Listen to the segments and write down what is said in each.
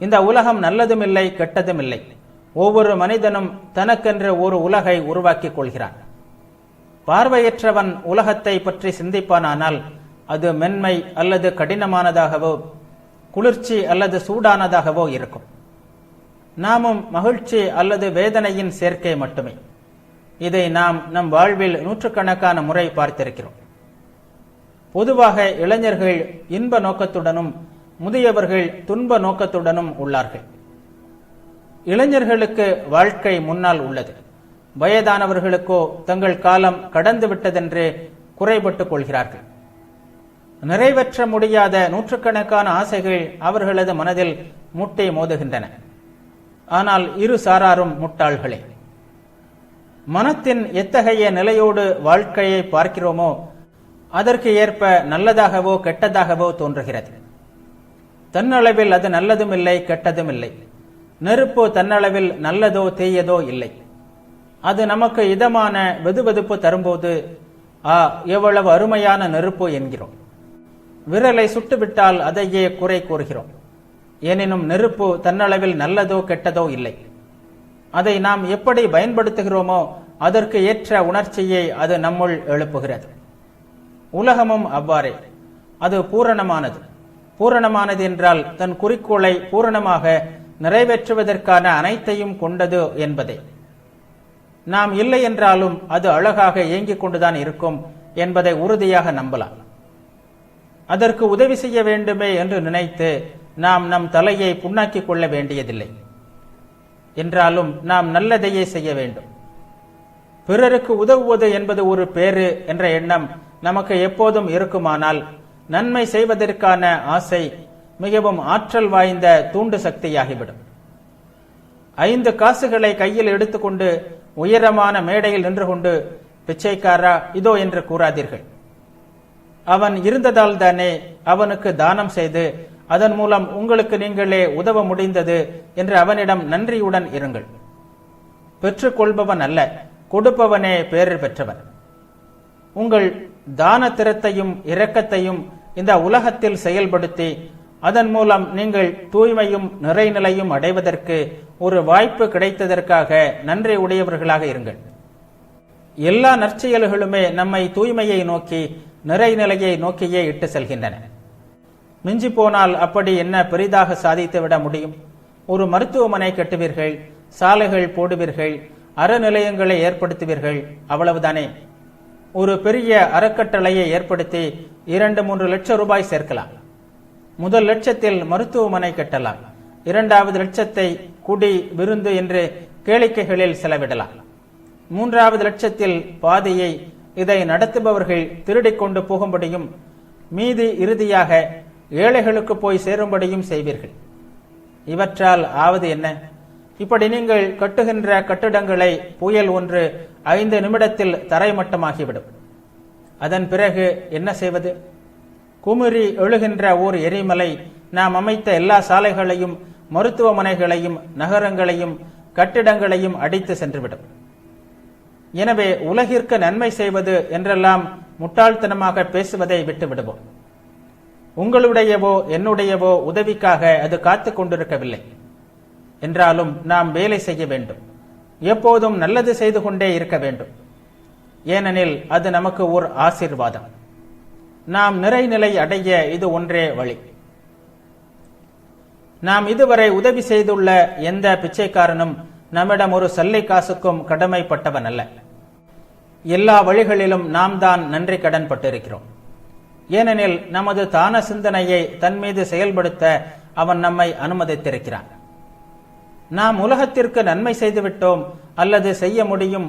இந்த உலகம் நல்லதுமில்லை, கெட்டதுமில்லை. ஒவ்வொரு மனிதனும் தனக்கென்று ஒரு உலகை உருவாக்கிக் கொள்கிறான். பார்வையற்றவன் உலகத்தை பற்றி சிந்திப்பானால் அது மென்மை அல்லது கடினமானதாகவோ, குளிர்ச்சி அல்லது சூடானதாகவோ இருக்கும். நாமும் மகிழ்ச்சி அல்லது வேதனையின் சேர்க்கை மட்டுமே. இதை நாம் நம் வாழ்வில் நூற்றுக்கணக்கான முறை பார்த்திருக்கிறோம். பொதுவாக இளைஞர்கள் இன்ப நோக்கத்துடனும் முதியவர்கள் துன்ப நோக்கத்துடனும் உள்ளார்கள். இளைஞர்களுக்கு வாழ்க்கை முன்னால் உள்ளது. வயதானவர்களுக்கோ தங்கள் காலம் கடந்து விட்டதென்று குறைபட்டுக் கொள்கிறார்கள். நிறைவேற்ற முடியாத நூற்றுக்கணக்கான ஆசைகள் அவர்களது மனதில் முட்டை மோதுகின்றன. ஆனால் இரு சாராரும் முட்டாள்களே. மனத்தின் எத்தகைய நிலையோடு வாழ்க்கையை பார்க்கிறோமோ அதற்கு ஏற்ப நல்லதாகவோ கெட்டதாகவோ தோன்றுகிறது. தன்னளவில் அது நல்லதுமில்லை, கெட்டதுமில்லை. நெருப்பு தன்னளவில் நல்லதோ தீயதோ இல்லை. அது நமக்கு இதமான வெதுவெதுப்பு தரும்போது எவ்வளவு அருமையான நெருப்பு என்கிறோம். விரலை சுட்டுவிட்டால் அதையே குறை கூறுகிறோம். எனினும் நெருப்பு தன்னளவில் நல்லதோ கெட்டதோ இல்லை. அதை நாம் எப்படி பயன்படுத்துகிறோமோ அதற்கு ஏற்ற உணர்ச்சியை அது நம்முள் எழுப்புகிறது. உலகமும் அவ்வாறே. அது பூரணமானது. பூரணமானது என்றால் தன் குறிக்கோளை பூரணமாக நிறைவேற்றுவதற்கான அனைத்தையும் கொண்டது என்பதே. நாம் இல்லை என்றாலும் அது அழகாக இயங்கிக் கொண்டுதான் இருக்கும் என்பதை உறுதியாக நம்பலாம். அதற்கு உதவி செய்ய வேண்டுமே என்று நினைத்து நாம் நம் தலையை புண்ணாக்கிக் கொள்ள வேண்டியதில்லை. என்றாலும் நாம் நல்லதையே செய்ய வேண்டும். பிறருக்கு உதவுவது என்பது ஒரு பேறு என்ற எண்ணம் நமக்கு எப்போதும் இருக்குமானால் நன்மை செய்வதற்கான ஆசை மிகவும் ஆற்றல் வாய்ந்த தூண்டு சக்தியாகிவிடும். 5 காசுகளை கையில் எடுத்துக்கொண்டு உயரமான மேடையில் நின்று கொண்டு பிச்சைக்காரா இதோ என்று கூறாதீர்கள். அவன் இருந்ததால் தானே அவனுக்கு தானம் செய்து அதன் மூலம் உங்களுக்கு நீங்களே உதவ முடிந்தது என்று அவனிடம் நன்றியுடன் இருங்கள். பெற்றுக்கொள்பவன் அல்ல, கொடுப்பவனே பேறு பெற்றவன். உங்கள் தான திறத்தையும் இரக்கத்தையும் இந்த உலகத்தில் செயல்படுத்தி அதன் மூலம் நீங்கள் தூய்மையும் நிறைநிலையும் அடைவதற்கு ஒரு வாய்ப்பு கிடைத்ததற்காக நன்றி உடையவர்களாக இருங்கள். எல்லா நற்செயல்களுமே நம்மை தூய்மையை நோக்கி நிறைநிலையை நோக்கியே இட்டு செல்கின்றன. மிஞ்சி போனால் அப்படி என்ன பெரிதாக சாதித்துவிட முடியும்? ஒரு மருத்துவமனை கட்டுவீர்கள், சாலைகள் போடுவீர்கள், அறநிலையங்களை ஏற்படுத்துவீர்கள், அவ்வளவுதானே. ஒரு பெரிய அறக்கட்டளையை ஏற்படுத்தி 2-3 லட்சம் ரூபாய் சேர்க்கலாம். முதல் லட்சத்தில் மருத்துவமனை கட்டலாம். 2வது லட்சத்தை குடி விருந்து என்று கேளிக்கைகளில் செலவிடலாம். 3வது லட்சத்தில் பாதியை இதை நடத்துபவர்கள் திருடிக்கொண்டு போகும்படியும் மீதி இறுதியாக ஏழைகளுக்கு போய் சேரும்படியும் செய்வீர்கள். இவற்றால் ஆவது என்ன? இப்படி நீங்கள் கட்டுகின்ற கட்டிடங்களை புயல் ஒன்று 5 நிமிடத்தில் தரைமட்டமாகிவிடும். அதன் பிறகு என்ன செய்வது? குமுறி எழுகின்ற ஓர் எரிமலை நாம் அமைத்த எல்லா சாலைகளையும் மருத்துவமனைகளையும் நகரங்களையும் கட்டிடங்களையும் அடித்து சென்றுவிடும். எனவே உலகிற்கு நன்மை செய்வது என்றெல்லாம் முட்டாள்தனமாக பேசுவதை விட்டு விடுவோம். உங்களுடையவோ என்னுடையவோ உதவிக்காக அது காத்து கொண்டிருக்கவில்லை. என்றாலும் நாம் வேலை செய்ய வேண்டும். எப்போதும் நல்லது செய்து கொண்டே இருக்க வேண்டும். ஏனெனில் அது நமக்கு ஓர் ஆசீர்வாதம். நாம் நிறைநிலை அடைய இது ஒன்றே வழி. நாம் இதுவரை உதவி செய்துள்ள எந்த பிச்சைக்காரனும் நம்மிடம் ஒரு சல்லை காசுக்கும் கடமைப்பட்டவன் அல்ல. எல்லா வழிகளிலும் நாம் தான் நன்றி கடன் பட்டிருக்கிறோம். ஏனெனில் நமது தான சிந்தனையை தன் மீது செயல்படுத்த அவன் நம்மை அனுமதித்திருக்கிறான். நாம் உலகத்திற்கு நன்மை செய்துவிட்டோம் அல்லது செய்ய முடியும்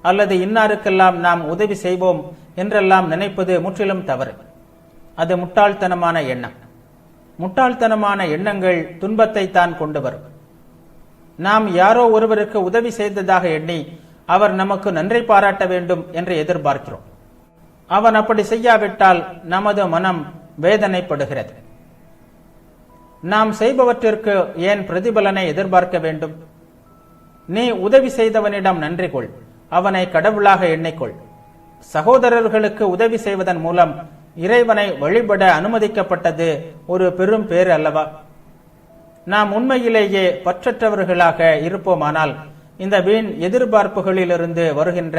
அல்லது இன்னாருக்கெல்லாம் நாம் உதவி செய்வோம் என்றெல்லாம் நினைப்பது முற்றிலும் தவறு. அது முட்டாள்தனமான எண்ணம். முட்டாள்தனமான எண்ணங்கள் துன்பத்தை தான் கொண்டு வரும். நாம் யாரோ ஒருவருக்கு உதவி செய்ததாக எண்ணி அவர் நமக்கு நன்றி பாராட்ட வேண்டும் என்று எதிர்பார்க்கிறோம். அவன் அப்படி செய்யாவிட்டால் நமது மனம் வேதனைப்படுகிறது. நாம் செய்பவற்றிற்கு ஏன் பிரதிபலனை எதிர்பார்க்க வேண்டும்? நீ உதவி செய்தவனிடம் நன்றி கொள், அவனை கடவுளாக எண்ணிக்கொள். சகோதரர்களுக்கு உதவி செய்வதன் மூலம் இறைவனை வழிபட அனுமதிக்கப்பட்டது ஒரு பெரும் பேறு அல்லவா? நாம் உண்மையிலேயே பற்றற்றவர்களாக இருப்போமானால் இந்த வீண் எதிர்பார்ப்புகளிலிருந்து வருகின்ற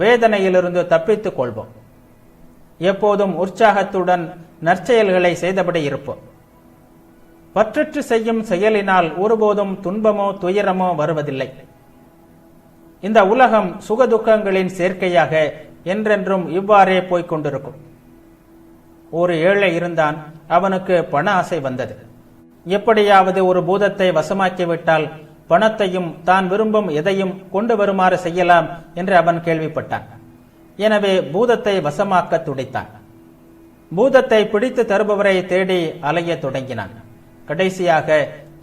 வேதனையிலிருந்து தப்பித்துக் கொள்வோம். எப்போதும் உற்சாகத்துடன் நற்செயல்களை செய்தபடி இருப்போம். பற்றற்று செய்யும் செயலினால் ஒருபோதும் துன்பமோ துயரமோ வருவதில்லை. இந்த உலகம் சுகதுக்கங்களின் சேர்க்கையாக என்றென்றும் இவ்வாறே போய்க் கொண்டிருக்கும். ஒரு ஏழை இருந்தான், அவனுக்கு பண ஆசை வந்தது. எப்படியாவது ஒரு பூதத்தை வசமாக்கிவிட்டால் பணத்தையும் தான் விரும்பும் எதையும் கொண்டு வருமாறு செய்யலாம் என்று அவன் கேள்விப்பட்டான். எனவே பூதத்தை வசமாக்க துடித்தான். பூதத்தை பிடித்து தருபவரை தேடி அலைய தொடங்கினான். கடைசியாக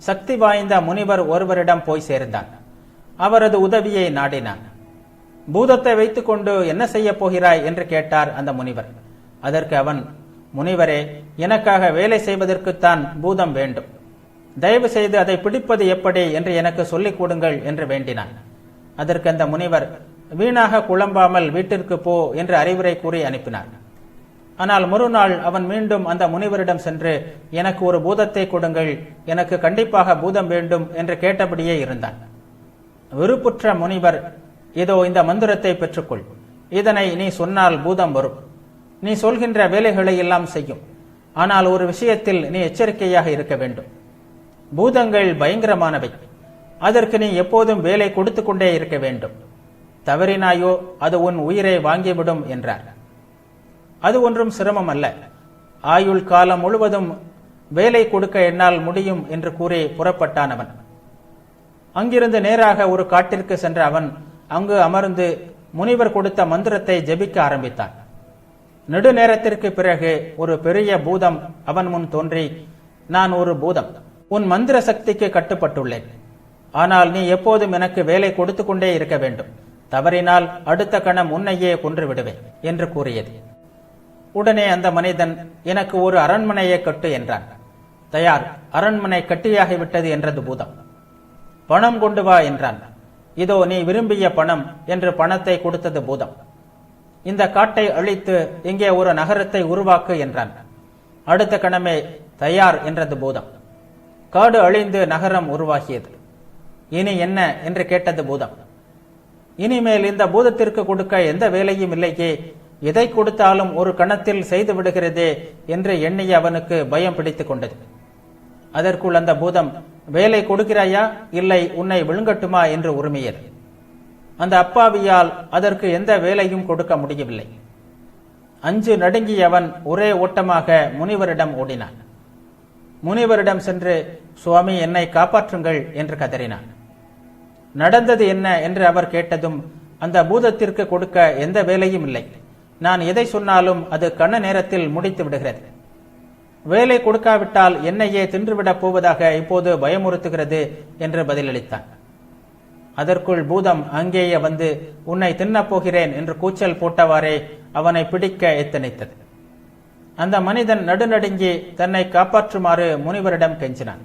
சக்தி வாய்ந்த முனிவர் ஒருவரிடம் போய் சேர்ந்தான். அவரது உதவியை நாடினான். பூதத்தை வைத்துக் கொண்டு என்ன செய்ய போகிறாய் என்று கேட்டார் அந்த முனிவர். அதற்கு அவன், முனிவரே, எனக்காக வேலை செய்வதற்குத்தான் பூதம் வேண்டும். தயவு செய்து அதை பிடிப்பது எப்படி என்று எனக்கு சொல்லிக் கொடுங்கள் என்று வேண்டினான். அதற்கு அந்த முனிவர், வீணாக குழம்பாமல் வீட்டிற்கு போ என்று அறிவுரை கூறி அனுப்பினார். ஆனால் மறுநாள் அவன் மீண்டும் அந்த முனிவரிடம் சென்று, எனக்கு ஒரு பூதத்தை கொடுங்கள், எனக்கு கண்டிப்பாக பூதம் வேண்டும் என்று கேட்டபடியே இருந்தான். விருப்புற்ற முனிவர், இதோ இந்த மந்திரத்தை பெற்றுக்கொள். இதனை நீ சொன்னால் பூதம் வரும். நீ சொல்கின்ற வேலைகளை எல்லாம் செய்யும். ஆனால் ஒரு விஷயத்தில் நீ எச்சரிக்கையாக இருக்க வேண்டும். பூதங்கள் பயங்கரமானவை. அதற்கு நீ எப்போதும் வேலை கொடுத்து கொண்டே இருக்க வேண்டும். தவறினாயோ அது உன் உயிரை வாங்கிவிடும் என்றார். அது ஒன்றும் சிரமம் அல்ல. ஆயுள் காலம் முழுவதும் வேலை கொடுக்க என்னால் முடியும் என்று கூறி புறப்பட்டான் அவன். அங்கிருந்து நேராக ஒரு காட்டிற்கு சென்ற அவன் அங்கு அமர்ந்து முனிவர் கொடுத்த மந்திரத்தை ஜெபிக்க ஆரம்பித்தான். நெடுநேரத்திற்கு பிறகு ஒரு பெரிய பூதம் அவன் முன் தோன்றி, நான் ஒரு பூதம், உன் மந்திர சக்திக்கு கட்டுப்பட்டுள்ளேன். ஆனால் நீ எப்போதும் எனக்கு வேலை கொடுத்து கொண்டே இருக்க வேண்டும். தவறினால் அடுத்த கணம் உன்னையே கொன்று விடுவேன் என்று கூறியது. உடனே அந்த மனிதன், எனக்கு ஒரு அரண்மனையை கட்டு என்றான். தயார், அரண்மனை கட்டியாகிவிட்டது என்றது பூதம். பணம் கொண்டு வா என்றான். இதோ நீ விரும்பிய பணம் என்று பணத்தை கொடுத்தது பூதம். இந்த காட்டை அழித்து இங்கே ஒரு நகரத்தை உருவாக்கு என்றான். அடுத்த கணமே தயார் என்றது பூதம். காடு அழிந்து நகரம் உருவாகியது. இனி என்ன என்று கேட்டது பூதம். இனிமேல் இந்த பூதத்திற்கு கொடுக்க எந்த வேலையும் இல்லையே, எதை கொடுத்தாலும் ஒரு கணத்தில் செய்து விடுகிறதே என்று எண்ணிய அவனுக்கு பயம் பிடித்துக் கொண்டது. அதற்குள் அந்த பூதம், வேலை கொடுக்கிறாயா இல்லை உன்னை விழுங்கட்டுமா என்று உரிமையது. அந்த அப்பாவியால் அதற்கு எந்த வேலையும் கொடுக்க முடியவில்லை. அஞ்சு நடுங்கிய அவன் ஒரே ஓட்டமாக முனிவரிடம் ஓடினான். முனிவரிடம் சென்று, சுவாமி, என்னை காப்பாற்றுங்கள் என்று கதறினான். நடந்தது என்ன என்று அவர் கேட்டதும், அந்த பூதத்திற்கு கொடுக்க எந்த வேலையும் இல்லை. நான் எதை சொன்னாலும் அது கண்ண நேரத்தில் முடித்து விடுகிறது. வேலை கொடுக்காவிட்டால் என்னையே தின்றுவிடப் போவதாக இப்போது பயமுறுத்துகிறது என்று பதிலளித்தான். அதற்குள் பூதம் அங்கேயே வந்து, உன்னை தின்னப் போகிறேன் என்று கூச்சல் போட்டவாறே அவனை பிடிக்க எத்தனித்தது. அந்த மனிதன் நடுநடுங்கி தன்னை காப்பாற்றுமாறு முனிவரிடம் கெஞ்சினான்.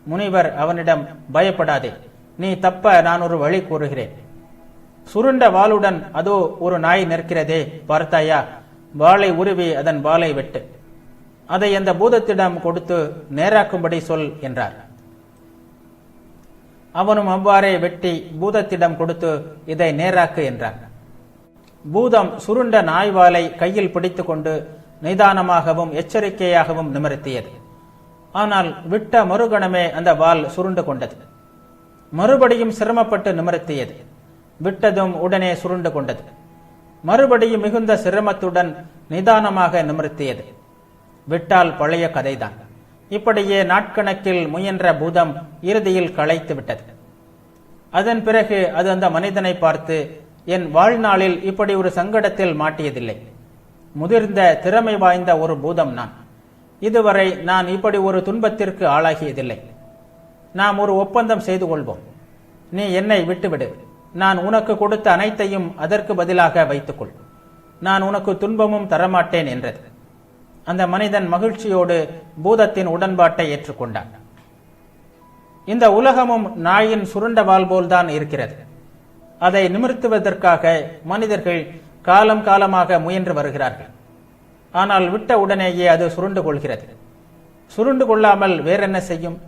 முனிவர் அவனிடம், பயப்படாதே, நீ தப்ப நான் ஒரு வழி கூறுகிறேன். சுருண்ட வாளுடன் அதோ ஒரு நாய் நிற்கிறதே, பார்த்தாயா? வாளை உருவி அதன் வாளை வெட்டு. அதை அந்த பூதத்திடம் கொடுத்து நேராக்கும்படி சொல் என்றார். அவனும் அவ்வாறே வெட்டி பூதத்திடம் கொடுத்து இதை நேராக்கு என்றான். பூதம் சுருண்ட நாய் வாளை கையில் பிடித்துக் கொண்டு நிதானமாகவும் எச்சரிக்கையாகவும் நிமிர்த்தியது. ஆனால் விட்ட மறுகணமே அந்த வாள் சுருண்டு கொண்டது. மறுபடியும் சிரமப்பட்டு நிமிர்த்தியது. விட்டதும் உடனே சுருண்டு கொண்டது. மறுபடியும் மிகுந்த சிரமத்துடன் நிதானமாக நிமிர்த்தியது. விட்டால் பழைய கதைதான். இப்படியே நாட்கணக்கில் முயன்ற பூதம் இறுதியில் களைத்து விட்டது. அதன் பிறகு அது அந்த மனிதனை பார்த்து, என் வாழ்நாளில் இப்படி ஒரு சங்கடத்தில் மாட்டியதில்லை. முதிர்ந்த திறமை வாய்ந்த ஒரு பூதம் நான். இதுவரை நான் இப்படி ஒரு துன்பத்திற்கு ஆளாகியதில்லை. நாம் ஒரு ஒப்பந்தம் செய்து கொள்வோம். நீ என்னை விட்டுவிடு. நான் உனக்கு கொடுத்த அனைத்தையும் அதற்கு பதிலாக வைத்துக்கொள். நான் உனக்கு துன்பமும் தரமாட்டேன் என்றது. அந்த மனிதன் மகிழ்ச்சியோடு பூதத்தின் உடன்பாட்டை ஏற்றுக்கொண்டான். இந்த உலகமும் நாயின் சுருண்ட வாள் போல்தான் இருக்கிறது. அதை நிமிர்த்துவதற்காக மனிதர்கள் காலம் காலமாக முயன்று வருகிறார்கள். ஆனால் விட்ட உடனேயே அது சுருண்டு கொள்கிறது. சுருண்டு கொள்ளாமல் வேறென்ன செய்யும்?